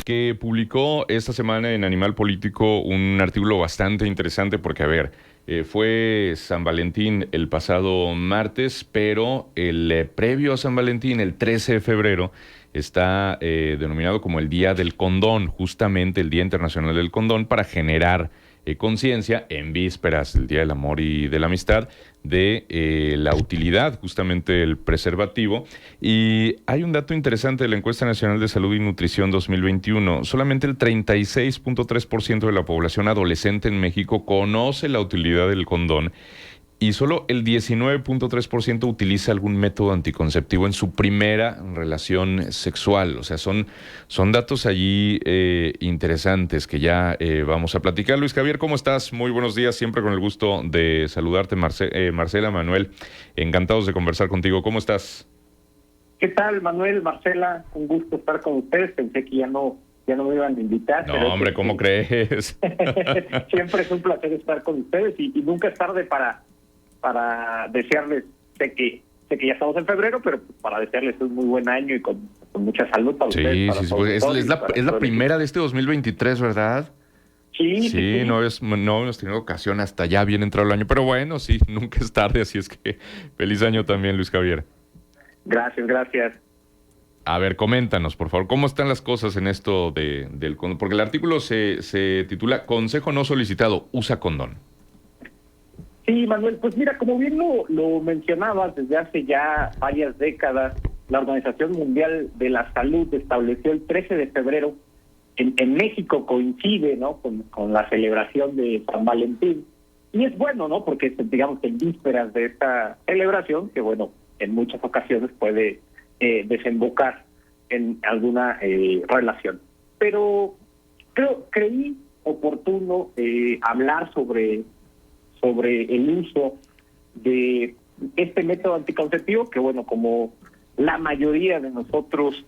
que publicó esta semana en Animal Político un artículo bastante interesante porque, a ver, fue San Valentín el pasado martes, pero el previo a San Valentín, el 13 de febrero, está denominado como el Día del Condón, justamente el Día Internacional del Condón, para generar conciencia en vísperas del Día del Amor y de la Amistad de la utilidad justamente del preservativo. Y hay un dato interesante de la Encuesta Nacional de Salud y Nutrición 2021. Solamente el 36.3% de la población adolescente en México conoce la utilidad del condón y solo el 19.3% utiliza algún método anticonceptivo en su primera relación sexual. O sea, son datos allí interesantes que ya vamos a platicar. Luis Javier, ¿cómo estás? Muy buenos días, siempre con el gusto de saludarte. Marcela, Manuel, encantados de conversar contigo. ¿Cómo estás? ¿Qué tal, Manuel, Marcela? Un gusto estar con ustedes. Pensé que ya no me iban a invitar. No, pero hombre, ¿cómo crees? Siempre es un placer estar con ustedes y nunca es tarde para desearles, sé que ya estamos en febrero, pero para desearles un muy buen año y con mucha salud para ustedes. Para Sí, pues, es la primera de este 2023, ¿verdad? Sí, no hemos tenido ocasión hasta ya bien entrado el año, pero bueno, sí, nunca es tarde, así es que feliz año también, Luis Javier. Gracias. A ver, coméntanos, por favor, ¿cómo están las cosas en esto del condón? Porque el artículo se titula Consejo no solicitado, usa condón. Sí, Manuel, pues mira, como bien lo mencionabas, desde hace ya varias décadas, la Organización Mundial de la Salud estableció el 13 de febrero, en México coincide, ¿no?, con la celebración de San Valentín. Y es bueno, ¿no?, porque digamos que en vísperas de esta celebración, que bueno, en muchas ocasiones puede desembocar en alguna relación. Pero creí oportuno hablar sobre el uso de este método anticonceptivo, que bueno, como la mayoría de nosotros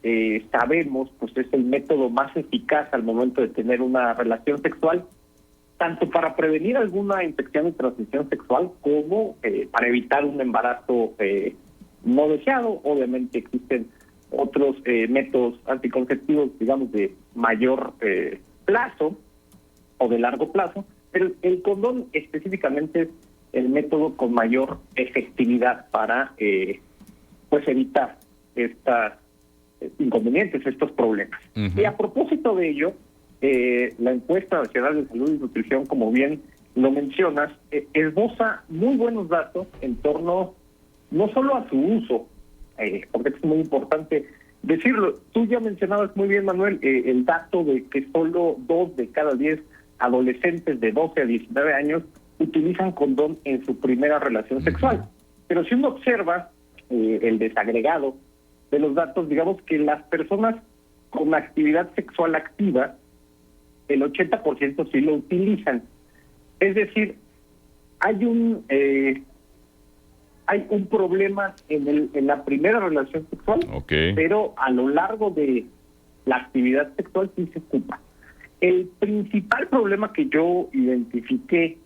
sabemos, pues es el método más eficaz al momento de tener una relación sexual, tanto para prevenir alguna infección y transmisión sexual como para evitar un embarazo no deseado. Obviamente existen otros métodos anticonceptivos, digamos, de mayor plazo o de largo plazo, pero el condón específicamente es el método con mayor efectividad para pues evitar estos inconvenientes, estos problemas. Uh-huh. Y a propósito de ello, la Encuesta Nacional de Salud y Nutrición, como bien lo mencionas, esboza muy buenos datos en torno no solo a su uso, porque es muy importante decirlo. Tú ya mencionabas muy bien, Manuel, el dato de que solo 2 de cada 10 adolescentes de 12 a 19 años utilizan condón en su primera relación sexual. Pero si uno observa el desagregado de los datos, digamos que las personas con actividad sexual activa, el 80% sí lo utilizan. Es decir, hay un problema en la primera relación sexual, Okay. pero a lo largo de la actividad sexual sí se ocupa. El principal problema que yo identifiqué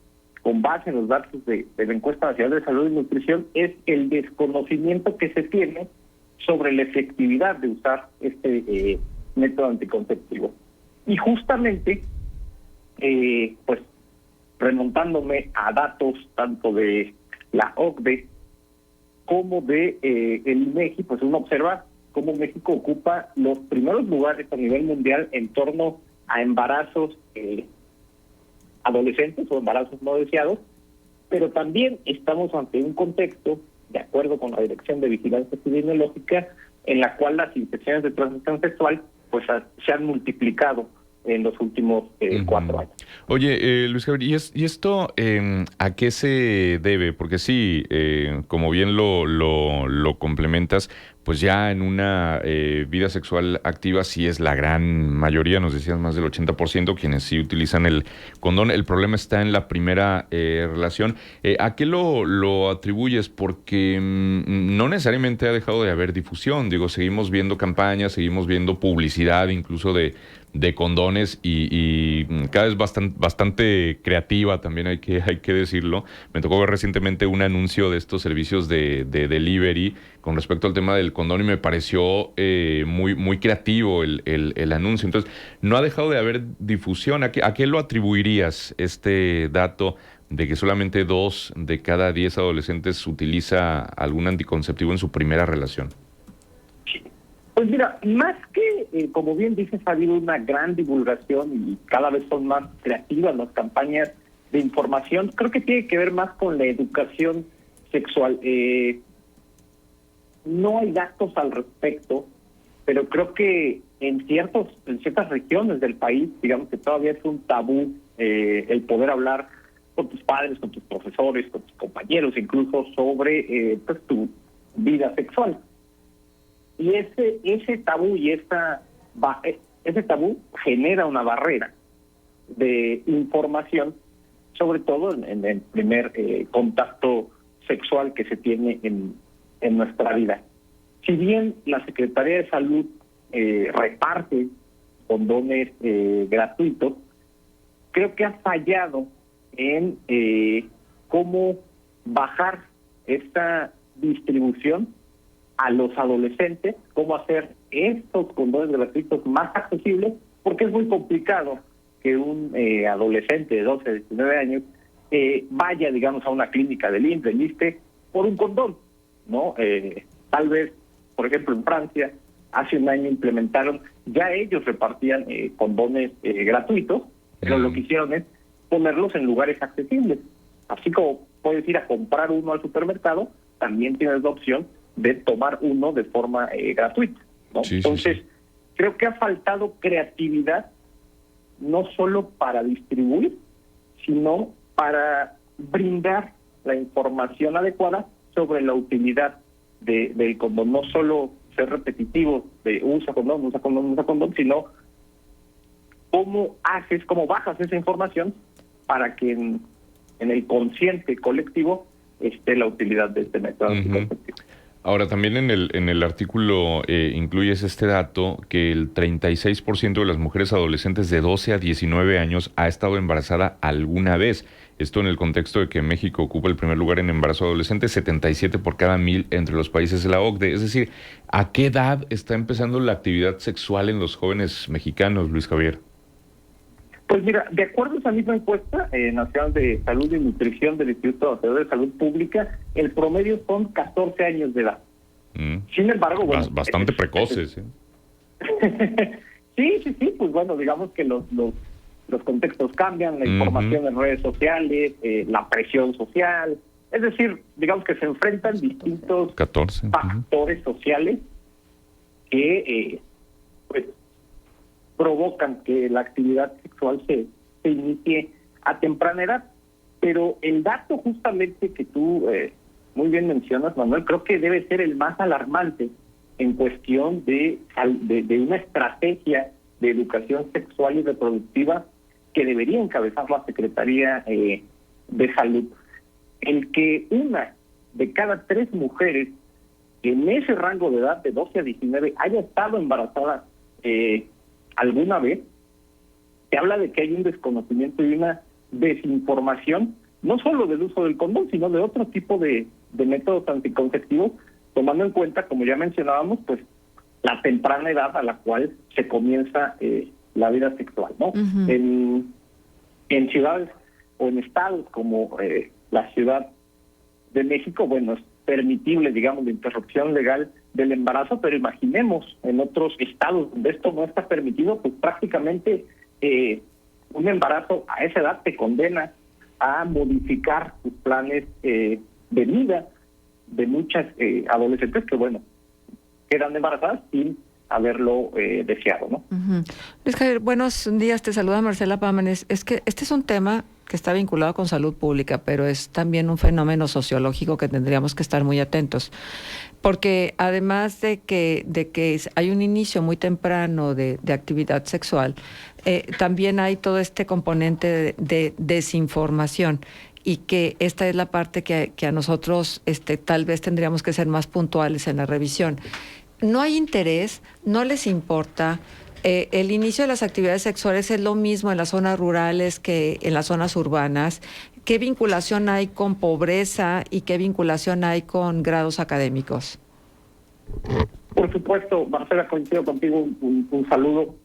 con base en los datos de la Encuesta Nacional de Salud y Nutrición es el desconocimiento que se tiene sobre la efectividad de usar este método anticonceptivo. Y justamente, pues remontándome a datos tanto de la OCDE como de el INEGI, pues uno observa cómo México ocupa los primeros lugares a nivel mundial en torno a embarazos adolescentes o embarazos no deseados, pero también estamos ante un contexto, de acuerdo con la Dirección de Vigilancia Epidemiológica, en la cual las infecciones de transmisión sexual pues se han multiplicado en los últimos 4 años. Oye, Luis Javier, ¿y esto a qué se debe? Porque sí, como bien lo complementas, pues ya en una vida sexual activa sí es la gran mayoría, nos decías más del 80% quienes sí utilizan el condón. El problema está en la primera relación. ¿A qué lo atribuyes? Porque no necesariamente ha dejado de haber difusión. Digo, seguimos viendo campañas, seguimos viendo publicidad incluso de de condones y cada vez bastante creativa también hay que decirlo. Me tocó ver recientemente un anuncio de estos servicios de delivery con respecto al tema del condón y me pareció muy creativo el anuncio. Entonces, no ha dejado de haber difusión. ¿A qué lo atribuirías este dato de que solamente 2 de cada 10 adolescentes utiliza algún anticonceptivo en su primera relación? Pues mira, más que, como bien dices, ha habido una gran divulgación y cada vez son más creativas las campañas de información. Creo que tiene que ver más con la educación sexual. No hay datos al respecto, pero creo que en ciertas regiones del país, digamos que todavía es un tabú el poder hablar con tus padres, con tus profesores, con tus compañeros, incluso sobre pues tu vida sexual. Y ese tabú y ese tabú genera una barrera de información, sobre todo en el primer contacto sexual que se tiene en nuestra vida. Si bien la Secretaría de Salud reparte condones gratuitos, creo que ha fallado en cómo bajar esta distribución a los adolescentes, cómo hacer estos condones gratuitos más accesibles, porque es muy complicado que un adolescente de 12, 19 años vaya, digamos, a una clínica del IMSS, del ISSSTE, por un condón, ¿no? Tal vez, por ejemplo, en Francia, hace un año implementaron, ya ellos repartían condones gratuitos, pero lo que hicieron es ponerlos en lugares accesibles. Así como puedes ir a comprar uno al supermercado, también tienes la opción de tomar uno de forma gratuita, ¿no? Sí, Entonces, sí. creo que ha faltado creatividad, no solo para distribuir, sino para brindar la información adecuada sobre la utilidad del condón. No solo ser repetitivo de usa condón, sino cómo bajas esa información para que en el consciente colectivo esté la utilidad de este método anticonceptivo. Ahora, también en el artículo incluyes este dato que el 36% de las mujeres adolescentes de 12 a 19 años ha estado embarazada alguna vez. Esto en el contexto de que México ocupa el primer lugar en embarazo adolescente, 77 por cada 1000 entre los países de la OCDE. Es decir, ¿a qué edad está empezando la actividad sexual en los jóvenes mexicanos, Luis Javier? Pues mira, de acuerdo a esa misma encuesta nacional de salud y nutrición del Instituto Nacional de Salud Pública, el promedio son 14 años de edad. Sin embargo, bueno, bastante precoces. Sí, pues bueno, digamos que los contextos cambian, la información en redes sociales, la presión social, es decir, digamos que se enfrentan distintos 14. factores sociales que pues provocan que la actividad sexual se inicie a temprana edad. Pero el dato justamente que tú muy bien mencionas, Manuel, creo que debe ser el más alarmante en cuestión de una estrategia de educación sexual y reproductiva que debería encabezar la Secretaría de Salud. El que 1 de cada 3 mujeres en ese rango de edad de 12 a 19 haya estado embarazada alguna vez, se habla de que hay un desconocimiento y una desinformación, no solo del uso del condón, sino de otro tipo de métodos anticonceptivos, tomando en cuenta, como ya mencionábamos, pues la temprana edad a la cual se comienza la vida sexual, ¿no? En ciudades o en estados como la Ciudad de México, bueno, es permitible, digamos, la interrupción legal del embarazo, pero imaginemos en otros estados donde esto no está permitido, pues prácticamente un embarazo a esa edad te condena a modificar tus planes de vida de muchas adolescentes que, bueno, quedan embarazadas sin haberlo deseado, ¿no? Luis Javier, buenos días, te saluda Marcela Pámanes. Es que este es un tema que está vinculado con salud pública, pero es también un fenómeno sociológico que tendríamos que estar muy atentos, porque además de que hay un inicio muy temprano de actividad sexual, también hay todo este componente de desinformación, y que esta es la parte que a nosotros tal vez tendríamos que ser más puntuales en la revisión. No hay interés, no les importa, el inicio de las actividades sexuales es lo mismo en las zonas rurales que en las zonas urbanas. ¿Qué vinculación hay con pobreza y qué vinculación hay con grados académicos? Por supuesto, Marcela, coincido contigo, un saludo.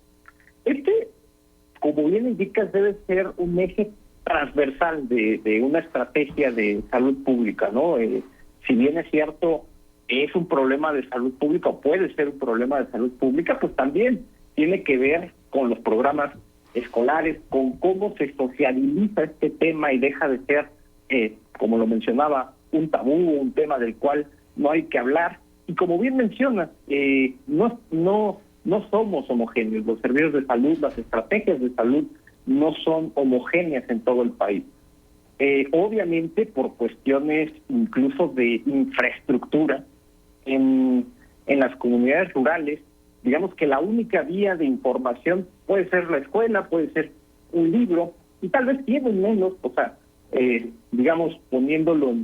Como bien indicas, debe ser un eje transversal de una estrategia de salud pública, ¿no? Si bien es cierto, es un problema de salud pública o puede ser un problema de salud pública, pues también tiene que ver con los programas escolares, con cómo se sociabiliza este tema y deja de ser, como lo mencionaba, un tabú, un tema del cual no hay que hablar. Y como bien mencionas, no somos homogéneos. Los servicios de salud, las estrategias de salud no son homogéneas en todo el país. Obviamente por cuestiones incluso de infraestructura en las comunidades rurales, digamos que la única vía de información puede ser la escuela, puede ser un libro, y tal vez tienen menos, digamos, poniéndolo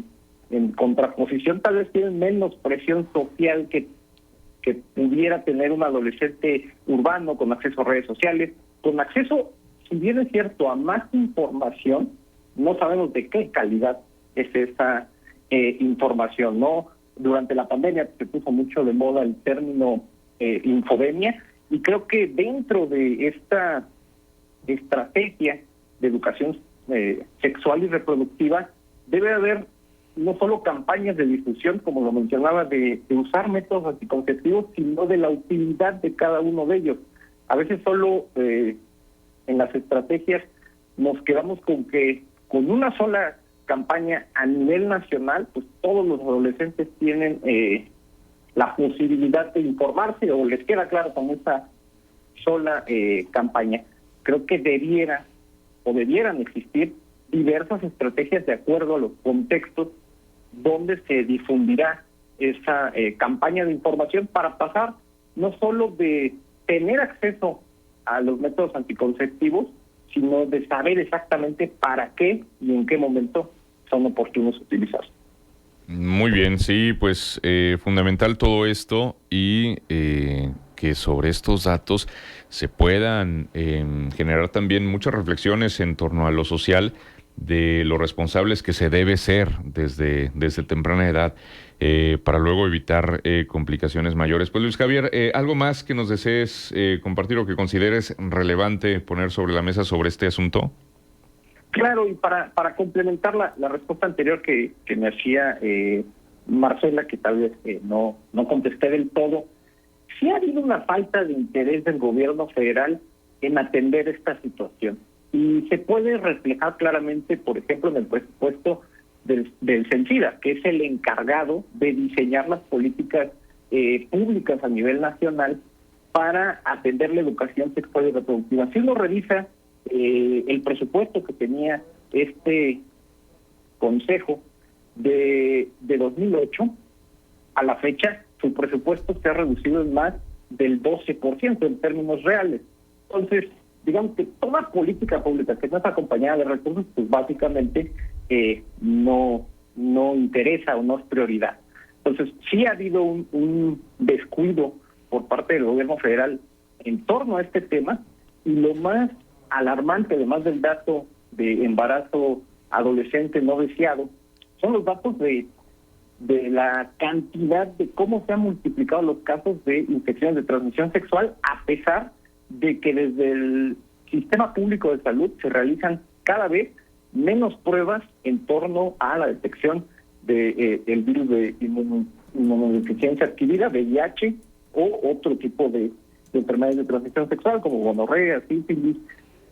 en contraposición, tal vez tienen menos presión social que pudiera tener un adolescente urbano con acceso a redes sociales, con acceso, si bien es cierto, a más información. No sabemos de qué calidad es esa información, ¿no? Durante la pandemia se puso mucho de moda el término infodemia, y creo que dentro de esta estrategia de educación sexual y reproductiva debe haber no solo campañas de difusión, como lo mencionaba, de usar métodos anticonceptivos, sino de la utilidad de cada uno de ellos. A veces solo en las estrategias nos quedamos con una sola campaña a nivel nacional, pues todos los adolescentes tienen la posibilidad de informarse, o les queda claro con esa sola campaña. Creo que debieran existir diversas estrategias de acuerdo a los contextos donde se difundirá esa campaña de información, para pasar no solo de tener acceso a los métodos anticonceptivos, sino de saber exactamente para qué y en qué momento son oportunos utilizar. Muy bien, sí, pues fundamental todo esto, y que sobre estos datos se puedan generar también muchas reflexiones en torno a lo social, de lo responsables que se debe ser desde temprana edad, para luego evitar complicaciones mayores. Pues Luis Javier, ¿algo más que nos desees compartir o que consideres relevante poner sobre la mesa sobre este asunto? Claro, y para complementar la respuesta anterior que me hacía Marcela, que tal vez no contesté del todo, sí ha habido una falta de interés del gobierno federal en atender esta situación. Y se puede reflejar claramente, por ejemplo, en el presupuesto del CENSIDA, que es el encargado de diseñar las políticas públicas a nivel nacional para atender la educación sexual y reproductiva. Si uno revisa el presupuesto que tenía este consejo de 2008, a la fecha su presupuesto se ha reducido en más del 12% en términos reales. Entonces, digamos que toda política pública que no está acompañada de recursos, pues básicamente no interesa o no es prioridad. Entonces, sí ha habido un descuido por parte del gobierno federal en torno a este tema, y lo más alarmante, además del dato de embarazo adolescente no deseado, son los datos de la cantidad de cómo se han multiplicado los casos de infecciones de transmisión sexual, a pesar de que desde el sistema público de salud se realizan cada vez menos pruebas en torno a la detección del virus de inmunodeficiencia adquirida, VIH, o otro tipo de enfermedades de transmisión sexual como gonorrea, sífilis,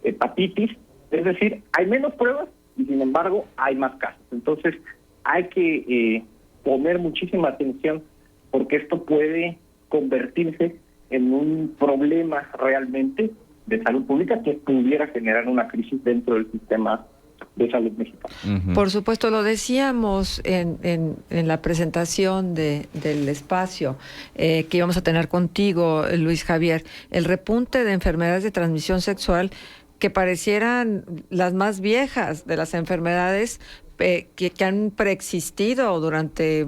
hepatitis. Es decir, hay menos pruebas y sin embargo hay más casos. Entonces hay que poner muchísima atención, porque esto puede convertirse en un problema realmente de salud pública que pudiera generar una crisis dentro del sistema de salud mexicano. Uh-huh. Por supuesto, lo decíamos en la presentación del espacio que íbamos a tener contigo, Luis Javier, el repunte de enfermedades de transmisión sexual que parecieran las más viejas de las enfermedades que han preexistido durante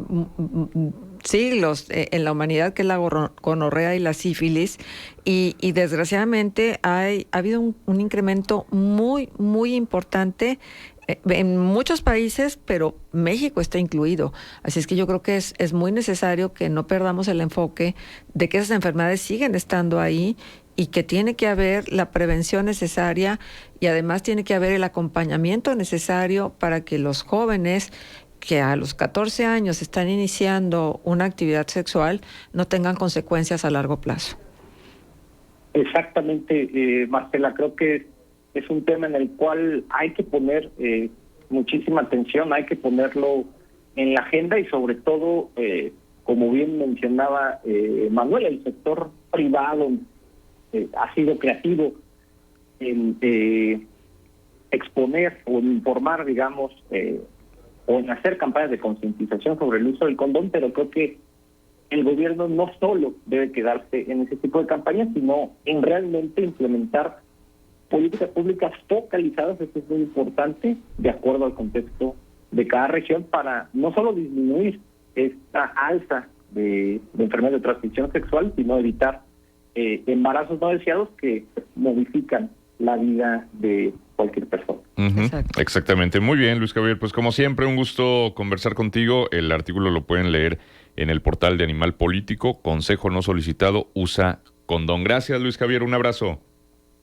siglos en la humanidad, que es la gonorrea y la sífilis, y desgraciadamente ha habido un incremento muy, muy importante en muchos países, pero México está incluido. Así es que yo creo que es muy necesario que no perdamos el enfoque de que esas enfermedades siguen estando ahí y que tiene que haber la prevención necesaria y además tiene que haber el acompañamiento necesario para que los jóvenes que a los 14 años están iniciando una actividad sexual no tengan consecuencias a largo plazo. Exactamente, Marcela, creo que es un tema en el cual hay que poner muchísima atención, hay que ponerlo en la agenda y sobre todo, como bien mencionaba Manuel, el sector privado ha sido creativo en exponer o en informar, digamos, o en hacer campañas de concientización sobre el uso del condón, pero creo que el gobierno no solo debe quedarse en ese tipo de campañas, sino en realmente implementar políticas públicas focalizadas, esto es muy importante, de acuerdo al contexto de cada región, para no solo disminuir esta alza de enfermedades de transmisión sexual, sino evitar embarazos no deseados que modifican la vida de cualquier persona. Exactamente. Muy bien, Luis Javier. Pues como siempre, un gusto conversar contigo. El artículo lo pueden leer en el portal de Animal Político. Consejo no solicitado, usa condón. Gracias, Luis Javier. Un abrazo.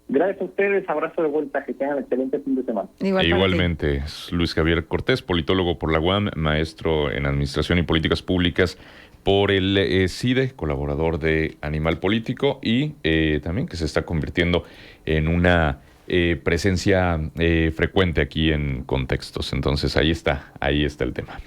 Gracias a ustedes. Abrazo de vuelta. Que tengan excelente fin de semana. Igualmente. Es Luis Javier Cortés, politólogo por la UAM, maestro en Administración y Políticas Públicas por el CIDE, colaborador de Animal Político y también que se está convirtiendo en una presencia frecuente aquí en Contextos. Entonces ahí está el tema.